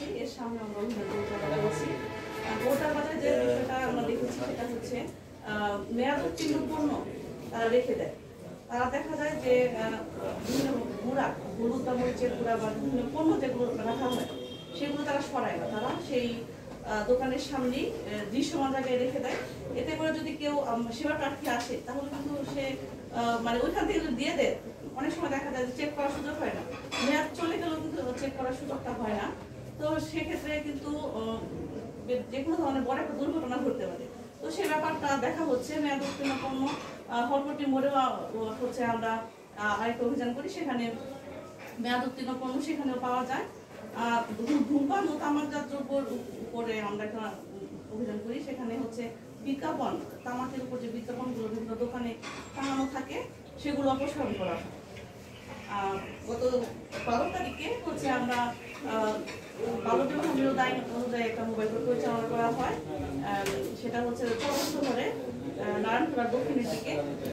আছে এর সামনে আমরা অভিযান পরিচালনা করেছি। গোটার বাজারে যে বিষয়টা আমরা দেখেছি সেটা হচ্ছে মেয়াদ উত্তীর্ণ পণ্য তারা রেখে দেয়। তারা দেখা যায় যে বিভিন্ন গুঁড়া, হলুদ বা মরিচের গুঁড়া বা বিভিন্ন পণ্য যেগুলো রাখা হয় সেগুলো তারা সরায় না, তারা সেই দোকানের সামনেই দৃশ্যমান জায়গায় রেখে দেয়। এতে করে যদি কেউ সেবা প্রার্থী আসে তাহলে কিন্তু সে মানে ওইখান থেকে যদি দিয়ে দেয়, অনেক সময় দেখা যায় যে চেক করার সুযোগ হয় না, মেয়াদ চলে গেলেও কিন্তু চেক করার সুযোগটা হয় না। তো সেক্ষেত্রে কিন্তু যে কোনো ধরনের বড় একটা দুর্ঘটনা ঘটতে পারে। তো সেই ব্যাপারটা দেখা হচ্ছে। মেয়াদ উত্তীর্ণ পণ্য হরপট্টি মোড়েও হচ্ছে আমরা আরেকটা অভিযান করি, সেখানে মেয়াদ উত্তীর্ণ পণ্য সেখানেও পাওয়া যায়। ধূমপান ও তামাকজাত দ্রব্যের উপরে আমরা একটা অভিযান করি, সেখানে হচ্ছে বিজ্ঞাপন, তামাকের উপর যে বিজ্ঞাপনগুলো বিভিন্ন দোকানে টাঙানো থাকে সেগুলো অপসারণ করা হয়। গত 12 তারিখে হচ্ছে আমরা বাল্য বিবাহ বিরোধ আইন অনুযায়ী একটা মোবাইল কোর্ট পরিচালনা করা হয়। সেটা হচ্ছে 14 শহরে নারায়ণপুর দক্ষিণের দিকে।